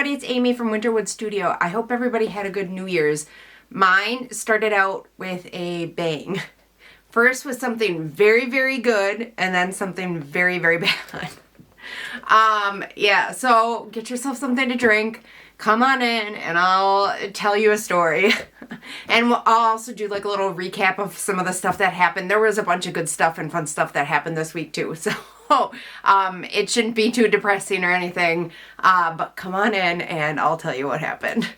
It's Amy from Winterwood Studio. I hope everybody had a good New Year's. Mine started out with a bang. First was something very, very good, and then something very, very bad. Yeah, so get yourself something to drink. Come on in and I'll tell you a story. And I'll also do like a little recap of some of the stuff that happened. There was a bunch of good stuff and fun stuff that happened this week too. So it shouldn't be too depressing or anything. But come on in and I'll tell you what happened.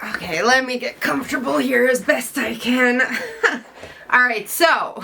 Okay, let me get comfortable here as best I can. Alright, so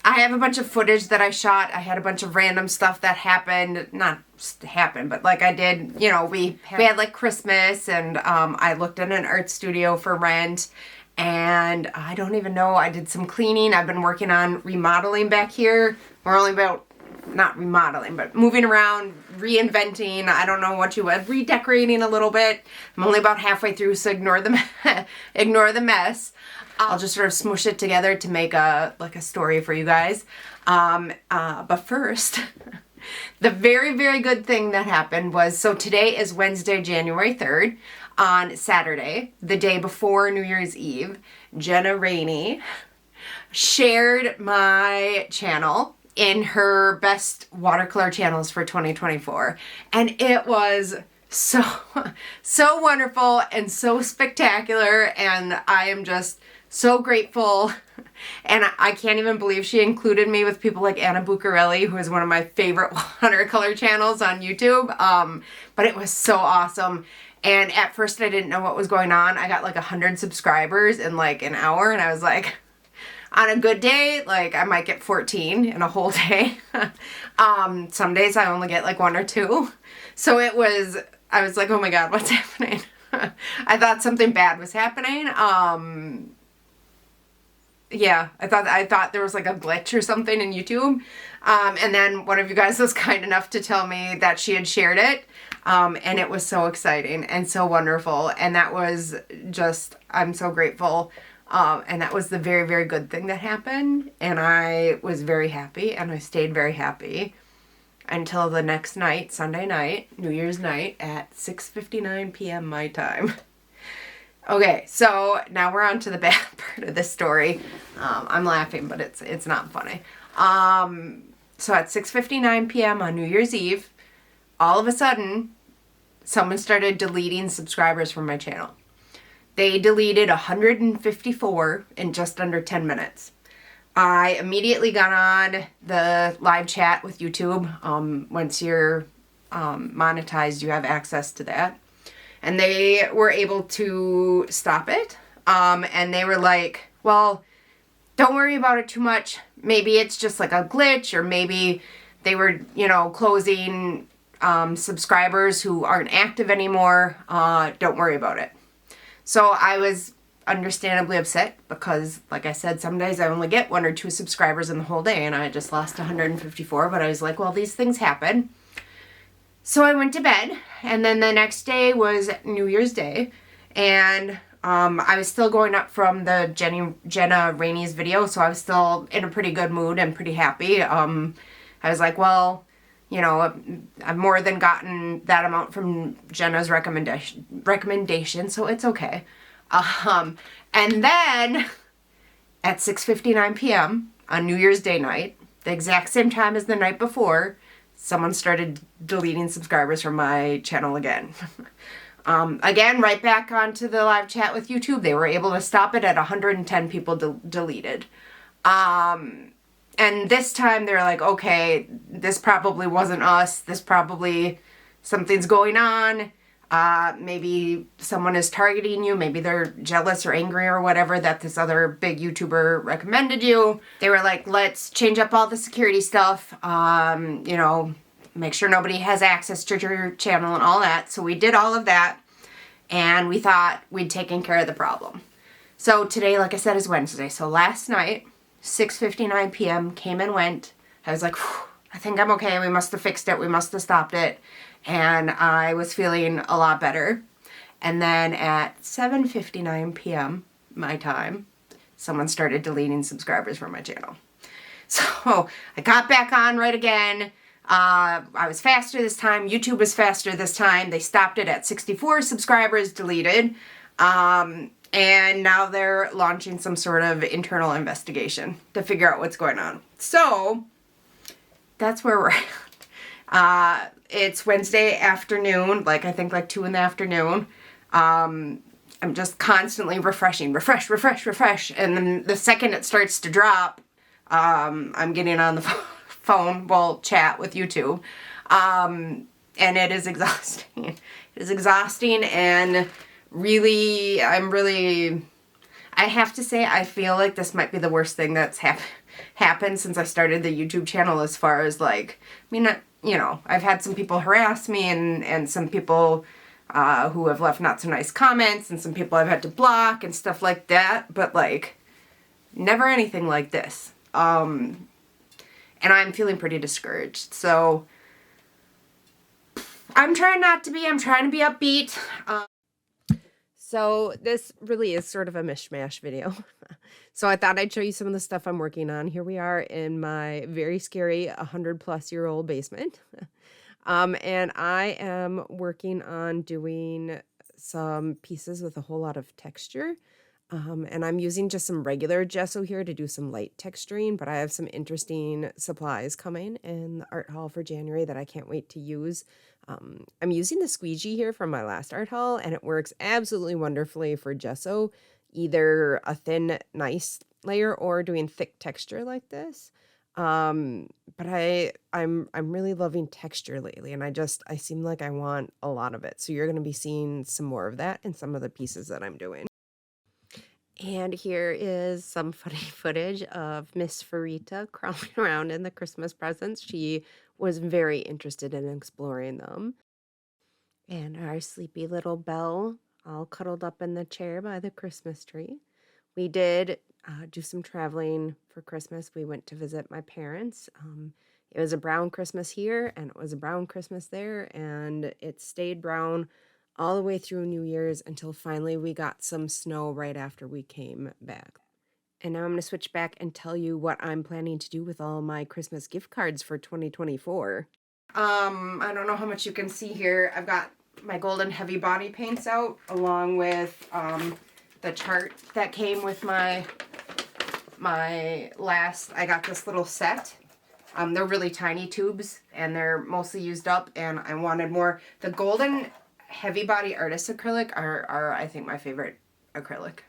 I have a bunch of footage that I shot. I had a bunch of random stuff that happened. Not happened, but like I did, you know, we had like Christmas, and I looked at an art studio for rent, and I don't even know, I did some cleaning. I've been working on remodeling back here. We're only about, not remodeling, but moving around, reinventing, I don't know what you would, redecorating a little bit. I'm only about halfway through, so ignore the mess. I'll just sort of smush it together to make a story for you guys. But first, the very, very good thing that happened was, so today is Wednesday, January 3rd. On Saturday, the day before New Year's Eve, Jenna Rainey shared my channel in her best watercolor channels for 2024. And it was so wonderful and so spectacular, and I am just so grateful. And I can't even believe she included me with people like Anna Buccarelli, who is one of my favorite watercolor channels on YouTube. But it was so awesome. And at first I didn't know what was going on. I got like 100 subscribers in like an hour, and I was like, on a good day, like I might get 14 in a whole day. Some days I only get like 1 or 2. So I was like, oh my God, what's happening? I thought something bad was happening. Yeah, I thought there was like a glitch or something in YouTube. And then one of you guys was kind enough to tell me that she had shared it. And it was so exciting and so wonderful. And that was just, I'm so grateful. And that was the very, very good thing that happened. And I was very happy, and I stayed very happy until the next night, Sunday night, New Year's night at 6:59 p.m. my time. Okay, so now we're on to the bad part of this story. I'm laughing, but it's not funny. So at 6:59 p.m. on New Year's Eve, all of a sudden, someone started deleting subscribers from my channel. They deleted 154 in just under 10 minutes. I immediately got on the live chat with YouTube. Once you're monetized, you have access to that. And they were able to stop it. And they were like, well, don't worry about it too much. Maybe it's just like a glitch, or maybe they were, you know, closing subscribers who aren't active anymore. Don't worry about it. So I was understandably upset because, like I said, some days I only get 1 or 2 subscribers in the whole day, and I just lost 154, but I was like, well, these things happen. So I went to bed, and then the next day was New Year's Day, and I was still going up from the Jenna Rainey's video, so I was still in a pretty good mood and pretty happy. I was like, well, you know, I've more than gotten that amount from Jenna's recommendation, so it's okay. And then at 6:59 p.m. on New Year's Day night, the exact same time as the night before, someone started deleting subscribers from my channel again. Again, right back onto the live chat with YouTube. They were able to stop it at 110 people deleted. And this time they're like, okay, this probably wasn't us. This probably, something's going on. Maybe someone is targeting you. Maybe they're jealous or angry or whatever that this other big YouTuber recommended you. They were like, let's change up all the security stuff. You know, make sure nobody has access to your channel and all that. So we did all of that, and we thought we'd taken care of the problem. So today, like I said, is Wednesday. So last night, 6:59 p.m. came and went. I was like, I think I'm okay. We must have fixed it. We must have stopped it. And I was feeling a lot better. And then at 7:59 p.m. my time, someone started deleting subscribers from my channel. So I got back on right again. I was faster this time. YouTube was faster this time. They stopped it at 64 subscribers deleted. And now they're launching some sort of internal investigation to figure out what's going on. So that's where we're at. It's Wednesday afternoon, like I think like 2 in the afternoon. I'm just constantly refreshing, refresh. And then the second it starts to drop, I'm getting on the phone, well, chat with YouTube. And it is exhausting. It is exhausting, and really, I have to say, I feel like this might be the worst thing that's happened since I started the YouTube channel, as far as like, I mean, you know, I've had some people harass me, and some people who have left not so nice comments, and some people I've had to block and stuff like that, but like, never anything like this. And I'm feeling pretty discouraged. So I'm trying to be upbeat. So this really is sort of a mishmash video. So I thought I'd show you some of the stuff I'm working on. Here we are in my very scary 100-plus-year-old basement. And I am working on doing some pieces with a whole lot of texture. And I'm using just some regular gesso here to do some light texturing, but I have some interesting supplies coming in the art haul for January that I can't wait to use. I'm using the squeegee here from my last art haul, and it works absolutely wonderfully for gesso, either a thin, nice layer or doing thick texture like this. But I'm really loving texture lately, and I seem like I want a lot of it. So you're going to be seeing some more of that in some of the pieces that I'm doing. And here is some funny footage of Miss Farita crawling around in the Christmas presents. She was very interested in exploring them. And our sleepy little Belle, all cuddled up in the chair by the Christmas tree. We did do some traveling for Christmas. We went to visit my parents. It was a brown Christmas here, and it was a brown Christmas there, and it stayed brown all the way through New Year's until finally we got some snow right after we came back. And now I'm going to switch back and tell you what I'm planning to do with all my Christmas gift cards for 2024. I don't know how much you can see here. I've got my golden heavy body paints out, along with the chart that came with my last, I got this little set. They're really tiny tubes, and they're mostly used up, and I wanted more. The golden heavy body artist acrylic are I think my favorite acrylic.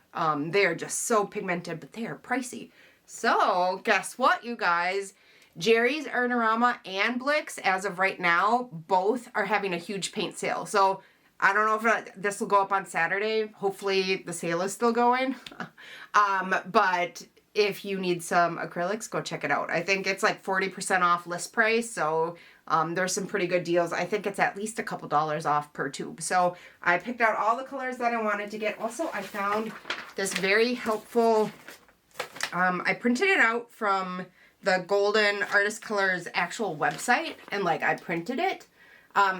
They are just so pigmented, but they are pricey. So guess what, you guys? Jerry's Artarama and Blix, as of right now, both are having a huge paint sale. So I don't know if this will go up on Saturday. Hopefully the sale is still going. But if you need some acrylics, go check it out. I think it's like 40% off list price. So there's some pretty good deals. I think it's at least a couple dollars off per tube. So I picked out all the colors that I wanted to get. Also, I found this very helpful, I printed it out from the Golden Artist Colors actual website, and like I printed it.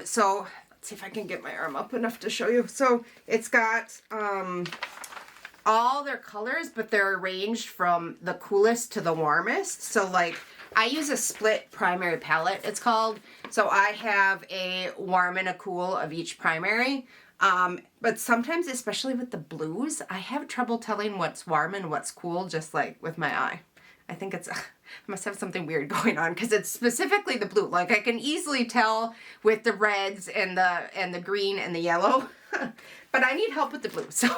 So let's see if I can get my arm up enough to show you. So it's got all their colors, but they're arranged from the coolest to the warmest. So like I use a split primary palette, it's called. So I have a warm and a cool of each primary. But sometimes, especially with the blues, I have trouble telling what's warm and what's cool, just like with my eye. I think I must have something weird going on, because it's specifically the blue. Like I can easily tell with the reds and the green and the yellow, but I need help with the blue. So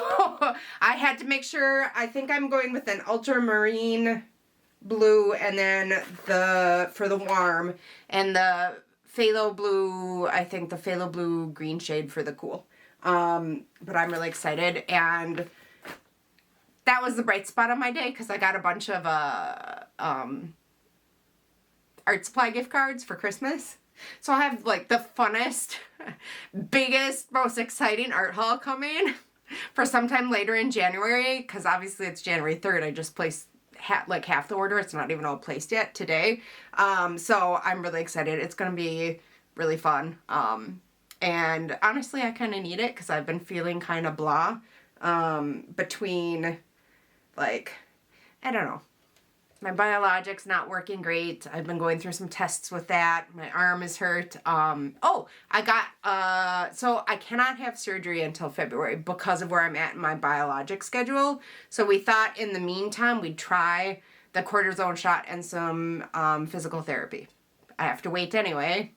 I had to make sure. I think I'm going with an ultramarine blue, and then for the warm, and the phthalo blue. I think the phthalo blue green shade for the cool. But I'm really excited, and that was the bright spot of my day because I got a bunch of art supply gift cards for Christmas. So I have like the funnest, biggest, most exciting art haul coming for sometime later in January, because obviously it's January 3rd. I just placed like half the order. It's not even all placed yet today. So I'm really excited. It's going to be really fun. And honestly, I kind of need it because I've been feeling kind of blah between, like, I don't know. My biologic's not working great. I've been going through some tests with that. My arm is hurt. So I cannot have surgery until February because of where I'm at in my biologic schedule. So we thought in the meantime, we'd try the cortisone shot and some physical therapy. I have to wait anyway.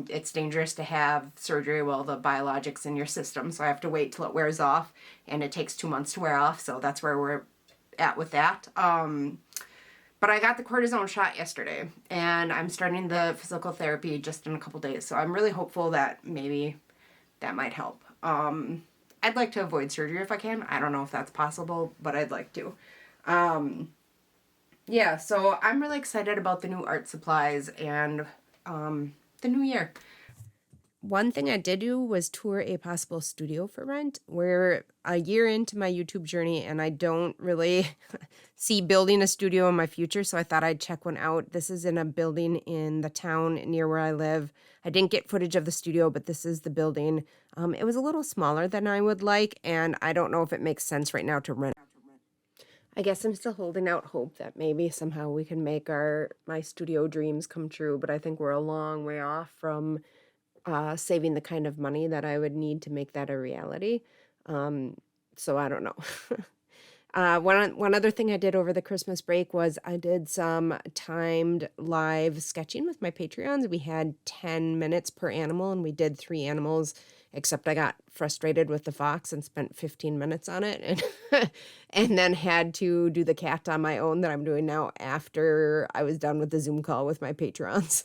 It's dangerous to have surgery while the biologic's in your system. So I have to wait till it wears off, and it takes 2 months to wear off. So that's where we're at with that. But I got the cortisone shot yesterday, and I'm starting the physical therapy just in a couple days. So I'm really hopeful that maybe that might help. I'd like to avoid surgery if I can. I don't know if that's possible, but I'd like to. Yeah, so I'm really excited about the new art supplies and the new year. One thing I did do was tour a possible studio for rent. We're a year into my YouTube journey, and I don't really see building a studio in my future, so I thought I'd check one out. This is in a building in the town near where I live. I didn't get footage of the studio, but this is the building. It was a little smaller than I would like, and I don't know if it makes sense right now to rent. I guess I'm still holding out hope that maybe somehow we can make my studio dreams come true, but I think we're a long way off from saving the kind of money that I would need to make that a reality. So I don't know. One other thing I did over the Christmas break was I did some timed live sketching with my Patreons. We had 10 minutes per animal, and we did 3 animals, except I got frustrated with the fox and spent 15 minutes on it, and and then had to do the cat on my own that I'm doing now after I was done with the Zoom call with my Patrons.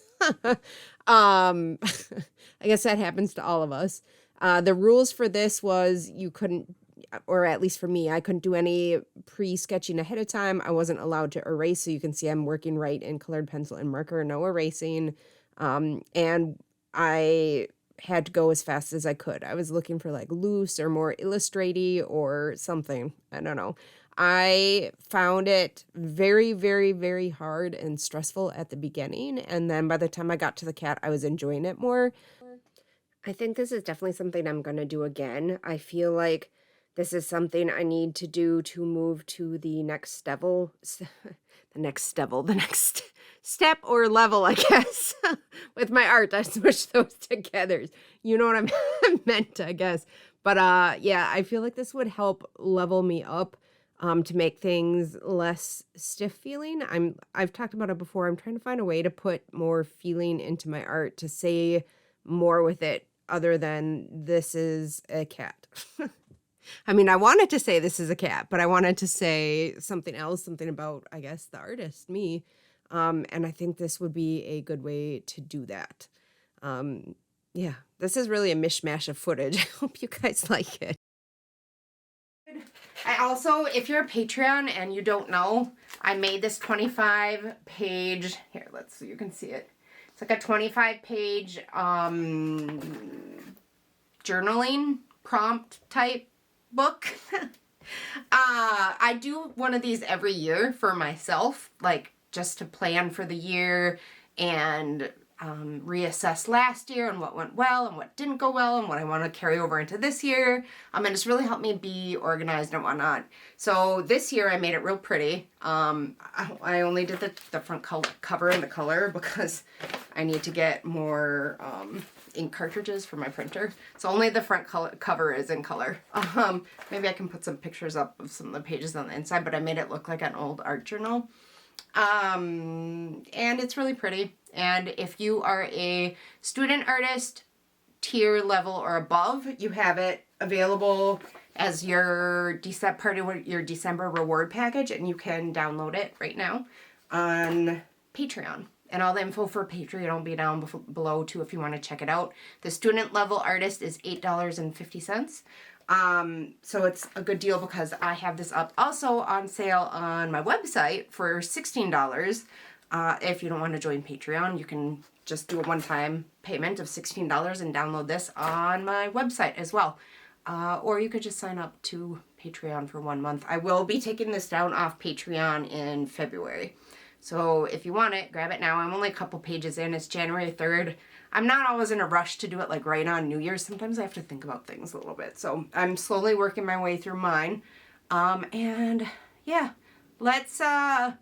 I guess that happens to all of us. The rules for this was you couldn't, or at least for me, I couldn't do any pre-sketching ahead of time. I wasn't allowed to erase, so you can see I'm working right in colored pencil and marker, no erasing. And I had to go as fast as I could. I was looking for like loose or more illustraty or something. I don't know. I found it very, very, very hard and stressful at the beginning. And then by the time I got to the cat, I was enjoying it more. I think this is definitely something I'm going to do again. I feel like this is something I need to do to move to the next level, the next step or level, I guess, with my art. I smushed those together. You know what I meant, I guess. But yeah, I feel like this would help level me up to make things less stiff feeling. I've talked about it before. I'm trying to find a way to put more feeling into my art, to say more with it other than this is a cat. I mean, I wanted to say this is a cat, but I wanted to say something else, something about, I guess, the artist, me. And I think this would be a good way to do that. Yeah, this is really a mishmash of footage. I hope you guys like it. I also, if you're a Patreon and you don't know, I made this 25-page, here, let's so you can see it. It's like a 25-page journaling prompt type book. I do one of these every year for myself, like just to plan for the year and reassess last year and what went well and what didn't go well and what I want to carry over into this year. And it's really helped me be organized and whatnot. So this year I made it real pretty. I only did the front cover and the color because I need to get more ink cartridges for my printer. So only the front cover is in color. Maybe I can put some pictures up of some of the pages on the inside, but I made it look like an old art journal. And it's really pretty. And if you are a student artist, tier level or above, you have it available as your part of your December reward package, and you can download it right now on Patreon. And all the info for Patreon will be down below too if you want to check it out. The student level artist is $8.50. So it's a good deal because I have this up also on sale on my website for $16. If you don't want to join Patreon, you can just do a one-time payment of $16 and download this on my website as well. Or you could just sign up to Patreon for 1 month. I will be taking this down off Patreon in February. So if you want it, grab it now. I'm only a couple pages in. It's January 3rd. I'm not always in a rush to do it like right on New Year's. Sometimes I have to think about things a little bit. So I'm slowly working my way through mine. And yeah, let's, the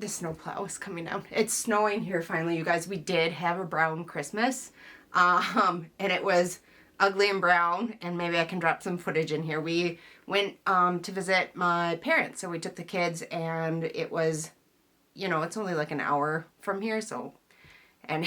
snowplow is coming down. It's snowing here finally, you guys. We did have a brown Christmas. And it was ugly and brown, and maybe I can drop some footage in here. We went to visit my parents, so we took the kids, and it was, you know, it's only like an hour from here, so, and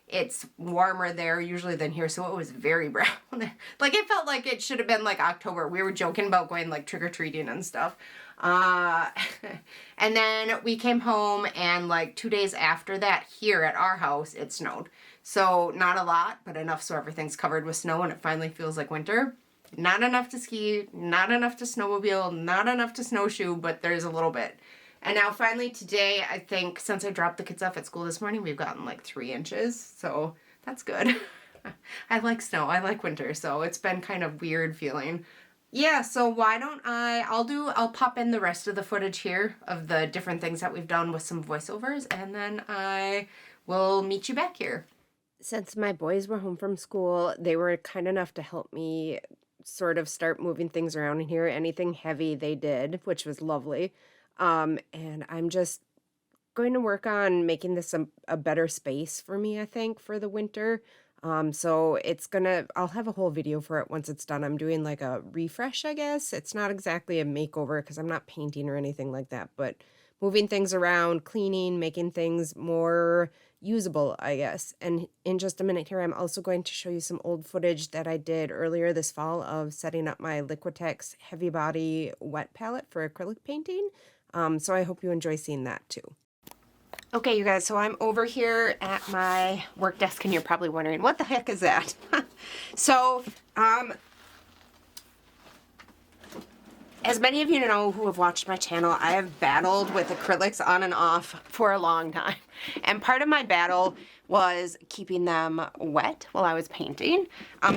it's warmer there usually than here, so it was very brown. Like, it felt like it should have been like October. We were joking about going like trick-or-treating and stuff. And then we came home, and like 2 days after that, here at our house, it snowed. So not a lot, but enough so everything's covered with snow and it finally feels like winter. Not enough to ski, not enough to snowmobile, not enough to snowshoe, but there's a little bit. And now finally today, I think since I dropped the kids off at school this morning, we've gotten like 3 inches. So that's good. I like snow. I like winter. So it's been kind of weird feeling. Yeah, so why don't I'll pop in the rest of the footage here of the different things that we've done with some voiceovers, and then I will meet you back here. Since my boys were home from school, they were kind enough to help me sort of start moving things around in here. Anything heavy they did, which was lovely. And I'm just going to work on making this a better space for me, I think, for the winter. So I'll have a whole video for it once it's done. I'm doing like a refresh, I guess. It's not exactly a makeover because I'm not painting or anything like that, but moving things around, cleaning, making things more usable, I guess. And in just a minute here, I'm also going to show you some old footage that I did earlier this fall of setting up my Liquitex heavy body wet palette for acrylic painting. So I hope you enjoy seeing that too. Okay, you guys, so I'm over here at my work desk, and you're probably wondering, what the heck is that? So, as many of you know who have watched my channel, I have battled with acrylics on and off for a long time. And part of my battle was keeping them wet while I was painting.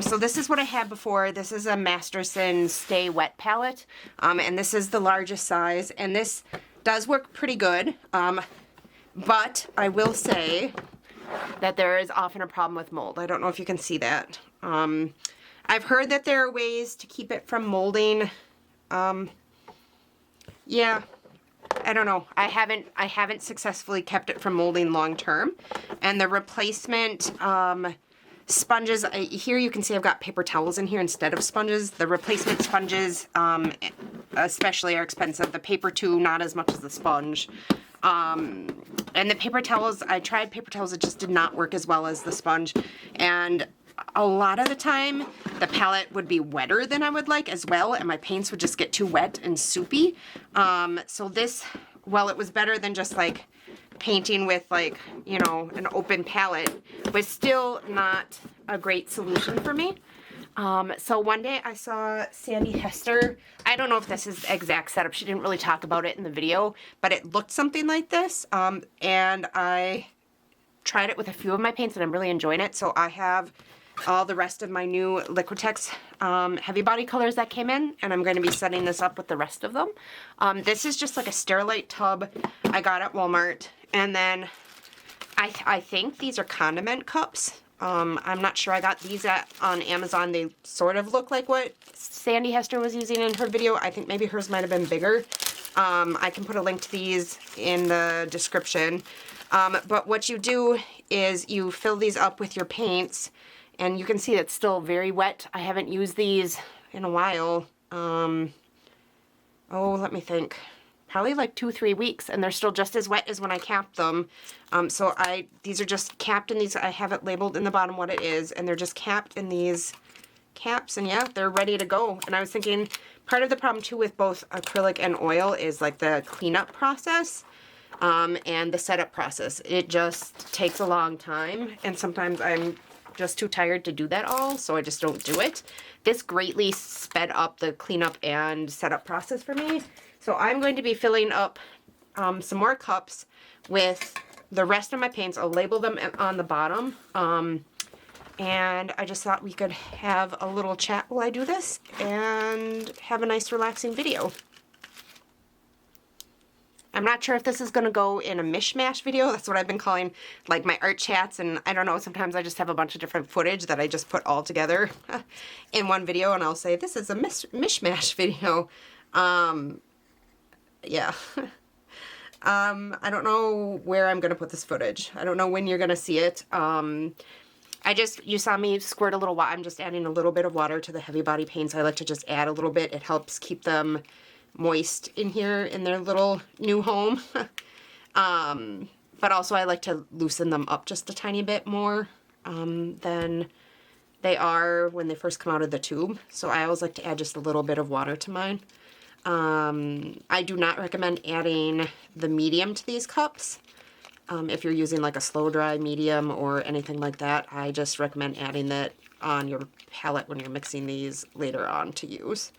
So this is what I had before. This is a Masterson Stay Wet palette. And this is the largest size. And this does work pretty good. But I will say that there is often a problem with mold. I don't know if you can see that. I've heard that there are ways to keep it from molding. Yeah, I don't know. I haven't successfully kept it from molding long term. And the replacement sponges, here you can see I've got paper towels in here instead of sponges. The replacement sponges especially are expensive. The paper too, not as much as the sponge. And the paper towels, I tried paper towels, it just did not work as well as the sponge. And a lot of the time, the palette would be wetter than I would like as well, and my paints would just get too wet and soupy. So this, while it was better than just like painting with like, you know, an open palette, was still not a great solution for me. So one day I saw Sandy Hester. I don't know if this is the exact setup. She didn't really talk about it in the video, but it looked something like this. And I tried it with a few of my paints and I'm really enjoying it. So I have all the rest of my new Liquitex heavy body colors that came in, and I'm going to be setting this up with the rest of them. This is just like a Sterilite tub I got at Walmart. And then I think these are condiment cups. I'm not sure. I got these on Amazon. They sort of look like what Sandy Hester was using in her video. I think maybe hers might have been bigger. I can put a link to these in the description. But what you do is you fill these up with your paints, and you can see it's still very wet. I haven't used these in a while. Oh, let me think. Probably like 2-3 weeks, and they're still just as wet as when I capped them. So these are just capped in these. I have it labeled in the bottom what it is, and they're just capped in these caps, and yeah, they're ready to go. And I was thinking part of the problem too with both acrylic and oil is like the cleanup process. and the setup process. It just takes a long time, and sometimes I'm just too tired to do that all, so I just don't do it. This greatly sped up the cleanup and setup process for me. So I'm going to be filling up some more cups with the rest of my paints. I'll label them on the bottom. And I just thought we could have a little chat while I do this and have a nice relaxing video. I'm not sure if this is going to go in a mishmash video. That's what I've been calling like my art chats, and I don't know, sometimes I just have a bunch of different footage that I just put all together in one video, and I'll say this is a mishmash video. Yeah. I don't know where I'm going to put this footage. I don't know when you're going to see it. You saw me squirt a little water. I'm just adding a little bit of water to the heavy body paints. I like to just add a little bit. It helps keep them moist in here in their little new home. But also I like to loosen them up just a tiny bit more than they are when they first come out of the tube. So I always like to add just a little bit of water to mine. I do not recommend adding the medium to these cups. If you're using like a slow dry medium or anything like that, I just recommend adding that on your palette when you're mixing these later on to use.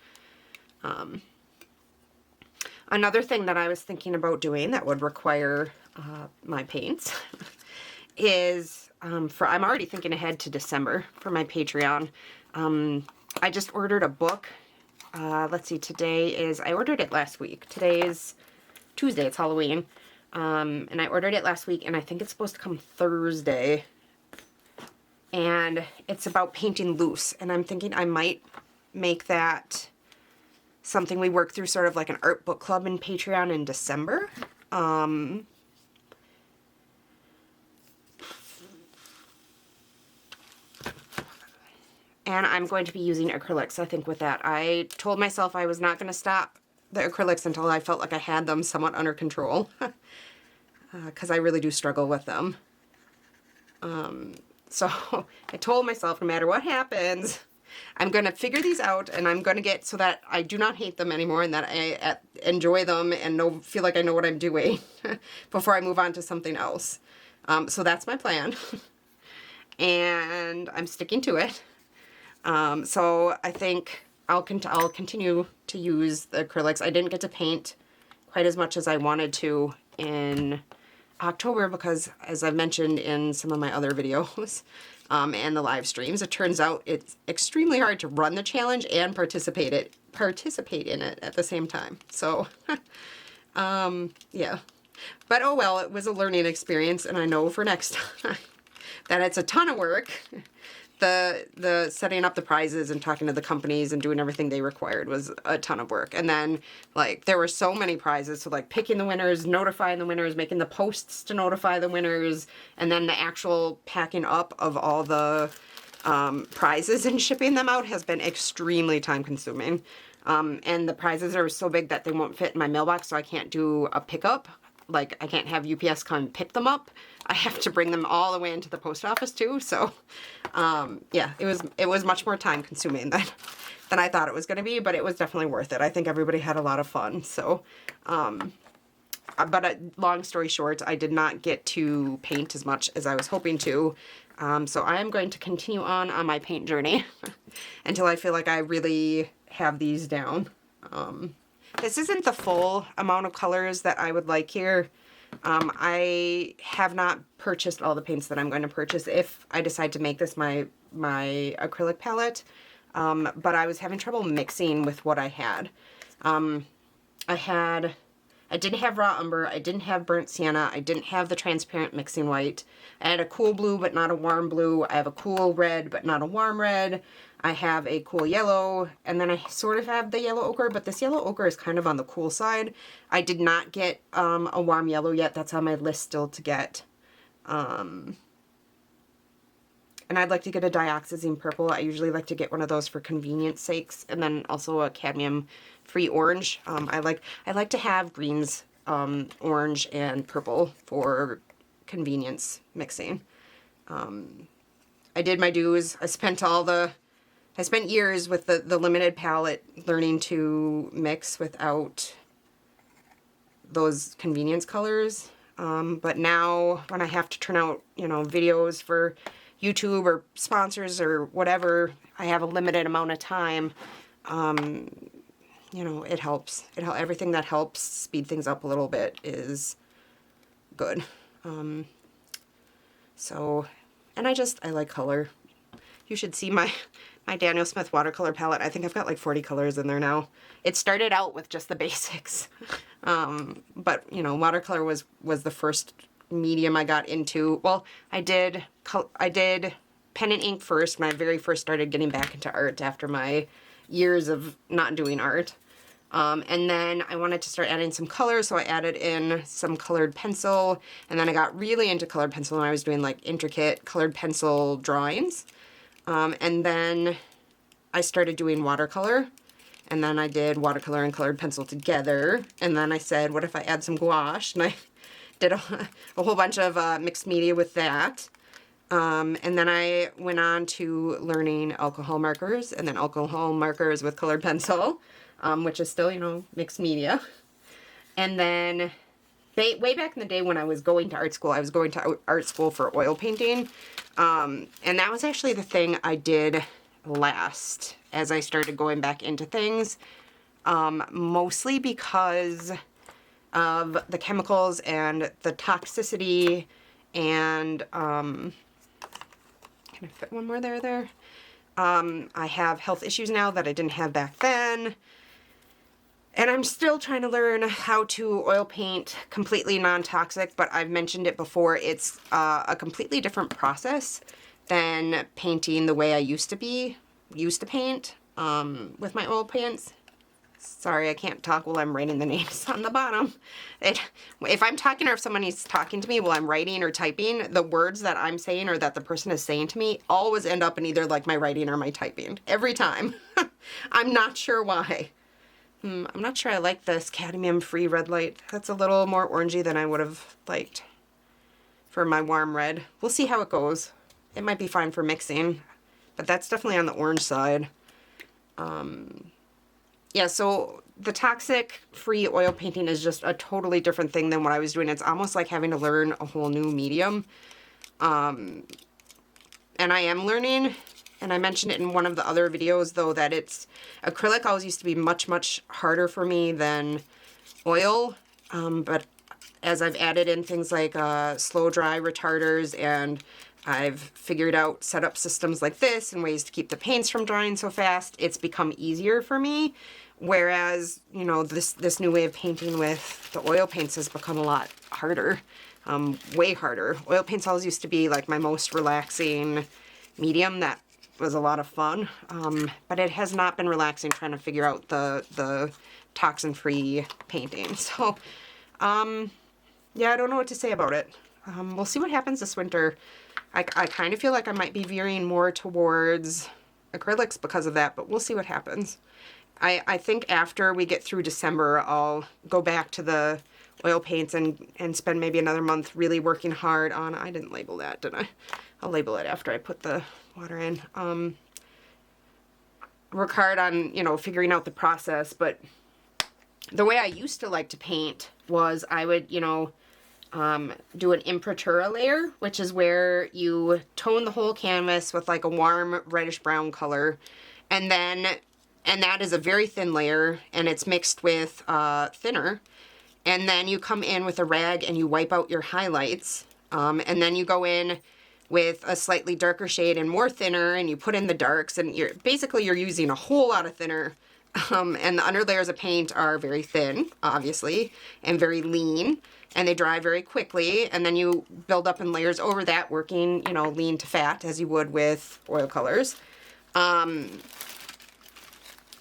Another thing that I was thinking about doing that would require my paints is, I'm already thinking ahead to December for my Patreon. I just ordered a book. Let's see, I ordered it last week. Today is Tuesday, it's Halloween. And I ordered it last week, and I think it's supposed to come Thursday. And it's about painting loose, and I'm thinking I might make that something we work through, sort of like an art book club in Patreon in December. And I'm going to be using acrylics, I think, with that. I told myself I was not going to stop the acrylics until I felt like I had them somewhat under control. Because I really do struggle with them. So I told myself no matter what happens, I'm going to figure these out, and I'm going to get so that I do not hate them anymore and that I enjoy them and feel like I know what I'm doing before I move on to something else. So that's my plan. And I'm sticking to it. So I think I'll continue to use the acrylics. I didn't get to paint quite as much as I wanted to in October because, as I've mentioned in some of my other videos and the live streams, it turns out it's extremely hard to run the challenge and participate in it at the same time. So, yeah. But oh well, it was a learning experience, and I know for next time that it's a ton of work. The setting up the prizes and talking to the companies and doing everything they required was a ton of work. And then, like, there were so many prizes, so like picking the winners, notifying the winners, making the posts to notify the winners, and then the actual packing up of all the prizes and shipping them out has been extremely time consuming. And the prizes are so big that they won't fit in my mailbox, so I can't do a pickup. Like, I can't have UPS come and pick them up. I have to bring them all the way into the post office too. So, yeah, it was much more time consuming than I thought it was going to be, but it was definitely worth it. I think everybody had a lot of fun. So, but long story short, I did not get to paint as much as I was hoping to. So I am going to continue on my paint journey until I feel like I really have these down. This isn't the full amount of colors that I would like here. I have not purchased all the paints that I'm going to purchase if I decide to make this my acrylic palette. But I was having trouble mixing with what I had. I didn't have raw umber, I didn't have burnt sienna, I didn't have the transparent mixing white. I had a cool blue but not a warm blue. I have a cool red but not a warm red. I have a cool yellow, and then I sort of have the yellow ochre, but this yellow ochre is kind of on the cool side. I did not get a warm yellow yet. That's on my list still to get. And I'd like to get a dioxazine purple. I usually like to get one of those for convenience sakes, and then also a cadmium-free orange. I like to have greens, orange, and purple for convenience mixing. I did my dues. I spent years with the limited palette learning to mix without those convenience colors. But now when I have to turn out, you know, videos for YouTube or sponsors or whatever, I have a limited amount of time. You know, it helps. Everything that helps speed things up a little bit is good. So, and I like color. You should see my Daniel Smith watercolor palette. I think I've got like 40 colors in there now. It started out with just the basics. But, you know, watercolor was the first medium I got into. Well, I did pen and ink first when I very first started getting back into art after my years of not doing art. And then I wanted to start adding some color, so I added in some colored pencil, and then I got really into colored pencil and I was doing like intricate colored pencil drawings. And then I started doing watercolor, and then I did watercolor and colored pencil together, and then I said, what if I add some gouache? And I did a whole bunch of mixed media with that. And then I went on to learning alcohol markers, and then alcohol markers with colored pencil, which is still, you know, mixed media. And then way back in the day when I was going to art school, I was going to art school for oil painting. And that was actually the thing I did last as I started going back into things, mostly because of the chemicals and the toxicity and, can I fit one more there? I have health issues now that I didn't have back then. And I'm still trying to learn how to oil paint completely non-toxic, but I've mentioned it before. It's a completely different process than painting the way I used to paint with my oil paints. Sorry, I can't talk while I'm writing the names on the bottom. If I'm talking or if someone is talking to me while I'm writing or typing, the words that I'm saying or that the person is saying to me always end up in either like my writing or my typing. Every time. I'm not sure why. I'm not sure I like this cadmium-free red light. That's a little more orangey than I would have liked for my warm red. We'll see how it goes. It might be fine for mixing, but that's definitely on the orange side. Yeah, so the toxic-free oil painting is just a totally different thing than what I was doing. It's almost like having to learn a whole new medium. And I am learning. And I mentioned it in one of the other videos, though, that it's acrylic always used to be much, much harder for me than oil. But as I've added in things like slow dry retarders, and I've figured out setup systems like this and ways to keep the paints from drying so fast, it's become easier for me. Whereas, you know, this new way of painting with the oil paints has become a lot harder, way harder. Oil paints always used to be like my most relaxing medium that was a lot of fun, but it has not been relaxing trying to figure out the toxin-free painting. So, yeah, I don't know what to say about it. We'll see what happens this winter. I kind of feel like I might be veering more towards acrylics because of that, but we'll see what happens. I think after we get through December, I'll go back to the oil paints and spend maybe another month really working hard on, I didn't label that, did I? I'll label it after I put the water in. Work hard on, you know, figuring out the process, but the way I used to like to paint was I would, you know, do an impratura layer, which is where you tone the whole canvas with like a warm reddish brown color, and that is a very thin layer, and it's mixed with thinner, and then you come in with a rag and you wipe out your highlights, and then you go in with a slightly darker shade and more thinner, and you put in the darks, and you're using a whole lot of thinner, and the under layers of paint are very thin, obviously, and very lean, and they dry very quickly, and then you build up in layers over that, working, you know, lean to fat, as you would with oil colors. And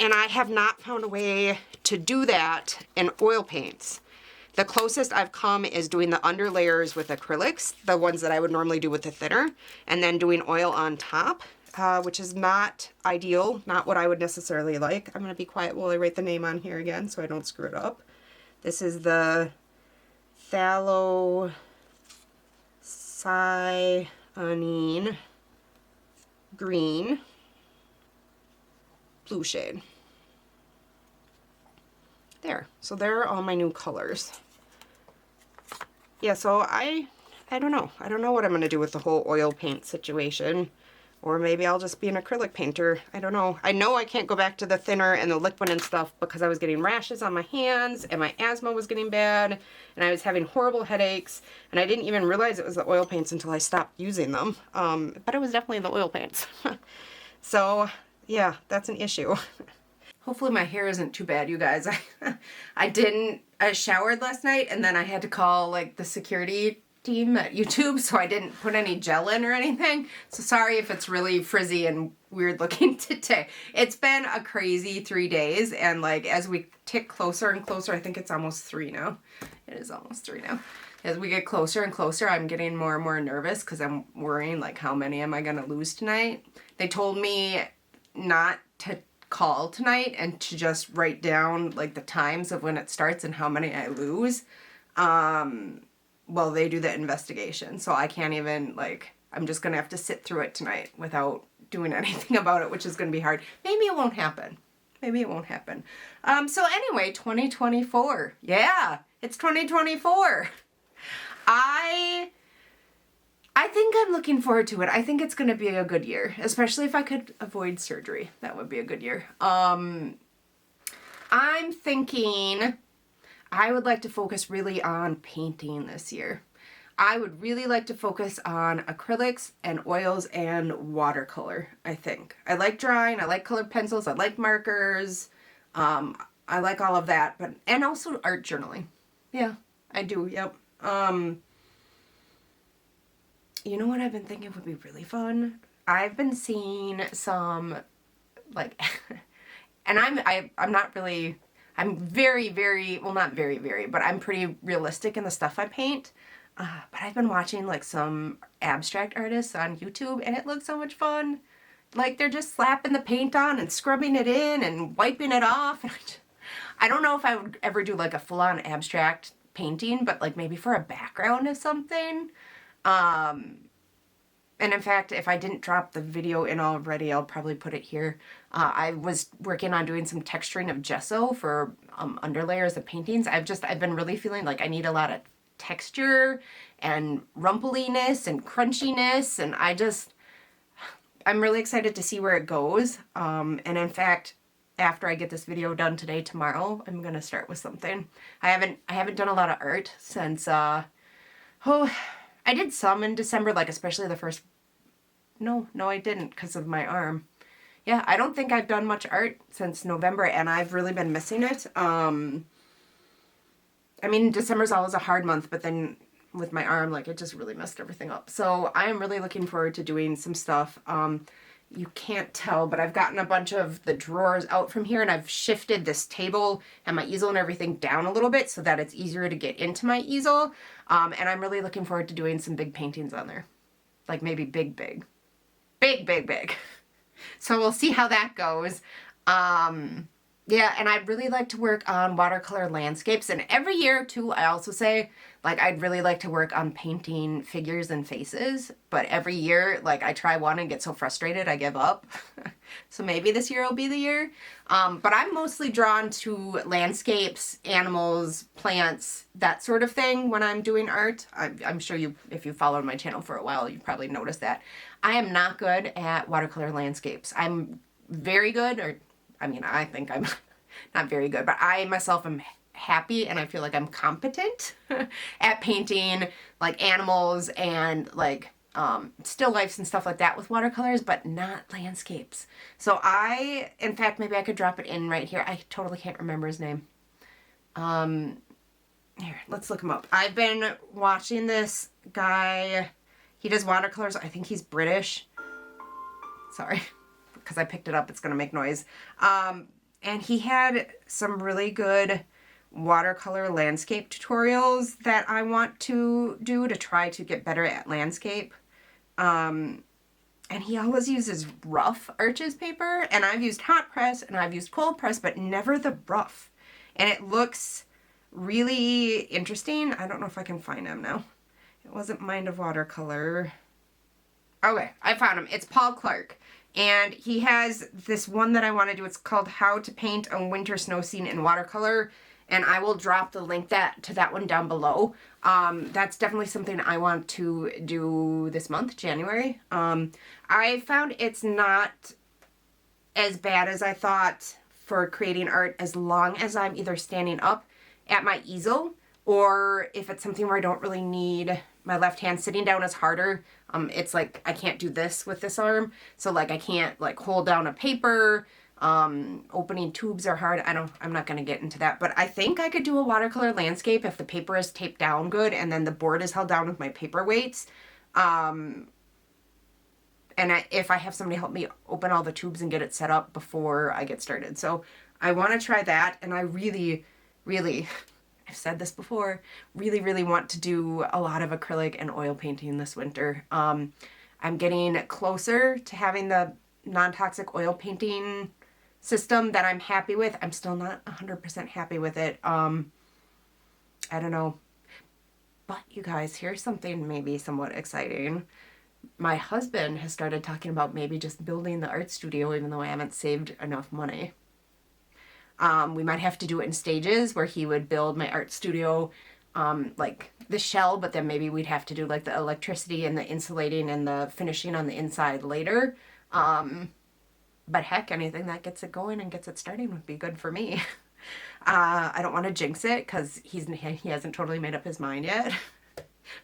I have not found a way to do that in oil paints. The closest I've come is doing the under layers with acrylics, the ones that I would normally do with the thinner, and then doing oil on top, which is not ideal, not what I would necessarily like. I'm going to be quiet while I write the name on here again so I don't screw it up. This is the Phthalocyanine green blue shade. There. So there are all my new colors. yeah, so I don't know. I don't know what I'm going to do with the whole oil paint situation. Or maybe I'll just be an acrylic painter. I don't know. I know I can't go back to the thinner and the liquid and stuff because I was getting rashes on my hands and my asthma was getting bad and I was having horrible headaches and I didn't even realize it was the oil paints until I stopped using them. But it was definitely the oil paints. So yeah, that's an issue. Hopefully my hair isn't too bad, you guys. I showered last night and then I had to call like the security team at YouTube, so I didn't put any gel in or anything. So sorry if it's really frizzy and weird looking today. It's been a crazy 3 days, and like as we tick closer and closer, I think it's almost 3 now. It is almost 3 now. As we get closer and closer, I'm getting more and more nervous because I'm worrying like how many am I gonna lose tonight. They told me not to call tonight and to just write down like the times of when it starts and how many I lose. Well, they do the investigation, so I can't even, like, I'm just gonna have to sit through it tonight without doing anything about it, which is gonna be hard. Maybe it won't happen. Maybe it won't happen. So anyway, 2024. Yeah, it's 2024. I think I'm looking forward to it. I think it's gonna be a good year, especially if I could avoid surgery. That would be a good year. I'm thinking I would like to focus really on painting this year. I would really like to focus on acrylics and oils and watercolor, I think. I like drawing, I like colored pencils, I like markers, I like all of that, and also art journaling. Yeah, I do, yep. You know what I've been thinking would be really fun? I've been seeing some, like, and I'm not really... I'm very, very, well, not very, very, but I'm pretty realistic in the stuff I paint. But I've been watching like some abstract artists on YouTube and it looks so much fun. Like they're just slapping the paint on and scrubbing it in and wiping it off. I don't know if I would ever do like a full-on abstract painting, but like maybe for a background of something. And in fact, if I didn't drop the video in already, I'll probably put it here. I was working on doing some texturing of gesso for underlayers of paintings. I've been really feeling like I need a lot of texture and rumpliness and crunchiness, and I'm really excited to see where it goes. And in fact, after I get this video done today, tomorrow, I'm gonna start with something. I haven't done a lot of art since I did some in December, like especially the first. No, I didn't because of my arm. Yeah, I don't think I've done much art since November, and I've really been missing it. I mean, December's always a hard month, but then with my arm, like, it just really messed everything up. So I am really looking forward to doing some stuff. You can't tell, but I've gotten a bunch of the drawers out from here, and I've shifted this table and my easel and everything down a little bit so that it's easier to get into my easel. And I'm really looking forward to doing some big paintings on there. Like, maybe big. Big. So we'll see how that goes. Yeah, and I'd really like to work on watercolor landscapes. And every year, too, I also say, like, I'd really like to work on painting figures and faces. But every year, like, I try one and get so frustrated, I give up. So maybe this year will be the year. But I'm mostly drawn to landscapes, animals, plants, that sort of thing when I'm doing art. I'm sure if you followed my channel for a while, you probably noticed that. I am not good at watercolor landscapes. I'm very good, I think I'm not very good, but I myself am happy and I feel like I'm competent at painting like animals and like still lifes and stuff like that with watercolors, but not landscapes. So in fact, maybe I could drop it in right here. I totally can't remember his name. Here, let's look him up. I've been watching this guy. He does watercolors. I think he's British. Sorry. Because I picked it up, it's going to make noise. And he had some really good watercolor landscape tutorials that I want to do to try to get better at landscape. And he always uses rough Arches paper, and I've used hot press and I've used cold press, but never the rough. And it looks really interesting. I don't know if I can find him now. It wasn't Mind of Watercolor. Okay, I found him. It's Paul Clark. And he has this one that I want to do. It's called How to Paint a Winter Snow Scene in Watercolor. and I will drop the link to that one down below. That's definitely something I want to do this month, January. I found it's not as bad as I thought for creating art, as long as I'm either standing up at my easel, or if it's something where I don't really need my left hand. Sitting down is harder. It's like I can't do this with this arm, so like I can't like hold down a paper. Opening tubes are hard. I'm not gonna get into that, but I think I could do a watercolor landscape if the paper is taped down good and then the board is held down with my paper weights. And if I have somebody help me open all the tubes and get it set up before I get started. So I want to try that, and I really, really, I've said this before, really, really want to do a lot of acrylic and oil painting this winter. I'm getting closer to having the non-toxic oil painting system that I'm happy with. I'm still not 100% happy with it. I don't know. But you guys, here's something maybe somewhat exciting. My husband has started talking about maybe just building the art studio, even though I haven't saved enough money. We might have to do it in stages, where he would build my art studio, like the shell, but then maybe we'd have to do like the electricity and the insulating and the finishing on the inside later. But heck, anything that gets it going and gets it starting would be good for me. I don't want to jinx it, because he hasn't totally made up his mind yet.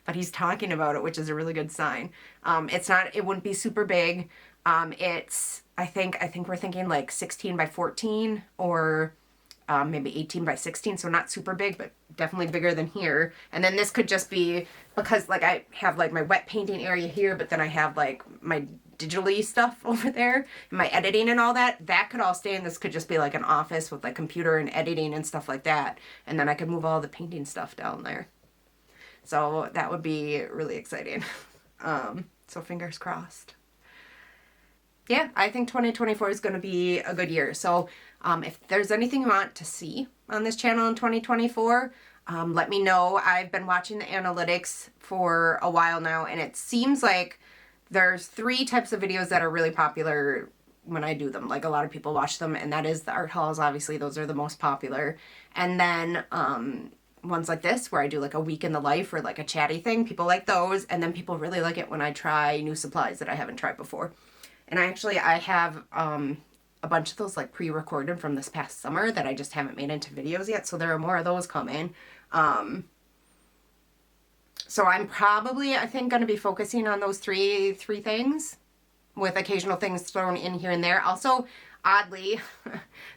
But he's talking about it, which is a really good sign. It wouldn't be super big. I think we're thinking like 16 by 14 or maybe 18 by 16. So not super big, but definitely bigger than here. And then this could just be, because like I have like my wet painting area here, but then I have like my digitally stuff over there and my editing and all that. That could all stay, and this could just be like an office with like computer and editing and stuff like that. And then I could move all the painting stuff down there. So that would be really exciting. So fingers crossed. Yeah, I think 2024 is going to be a good year. So if there's anything you want to see on this channel in 2024, let me know. I've been watching the analytics for a while now, and it seems like there's 3 types of videos that are really popular when I do them. Like a lot of people watch them, and that is the art hauls. Obviously, those are the most popular. And then ones like this, where I do like a week in the life or like a chatty thing, people like those. And then people really like it when I try new supplies that I haven't tried before. And I have a bunch of those like pre-recorded from this past summer that I just haven't made into videos yet, so there are more of those coming. So I'm probably, I think, going to be focusing on those three things, with occasional things thrown in here and there. Also, oddly,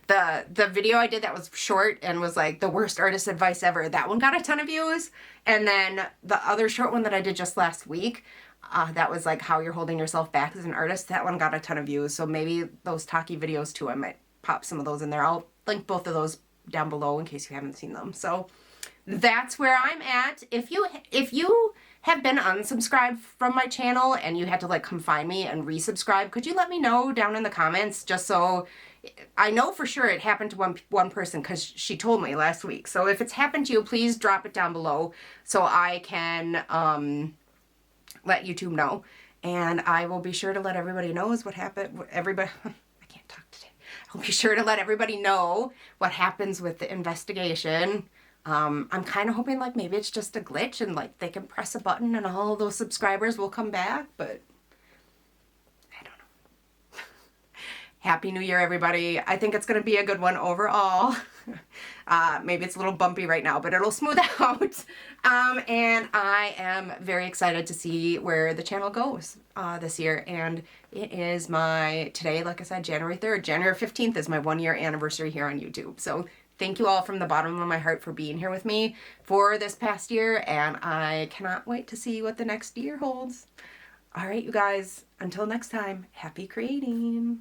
the video I did that was short and was like the worst artist advice ever, that one got a ton of views. And then the other short one that I did just last week, that was like how you're holding yourself back as an artist, that one got a ton of views. So maybe those talkie videos too, I might pop some of those in there. I'll link both of those down below in case you haven't seen them. So that's where I'm at. If you have been unsubscribed from my channel and you had to like come find me and resubscribe, could you let me know down in the comments, just so I know for sure it happened to one person, because she told me last week. So if it's happened to you, please drop it down below so I can let YouTube know, and I will be sure to let everybody know what happened. Everybody, I can't talk today. I'll be sure to let everybody know what happens with the investigation. I'm kind of hoping like maybe it's just a glitch and like they can press a button and all those subscribers will come back, but I don't know. Happy New Year, everybody. I think it's going to be a good one overall. Maybe it's a little bumpy right now, but it'll smooth out. And I am very excited to see where the channel goes this year. And it is today, like I said, January 3rd. January 15th is my 1-year anniversary here on YouTube. So thank you all from the bottom of my heart for being here with me for this past year, and I cannot wait to see what the next year holds. All right, you guys, until next time, happy creating.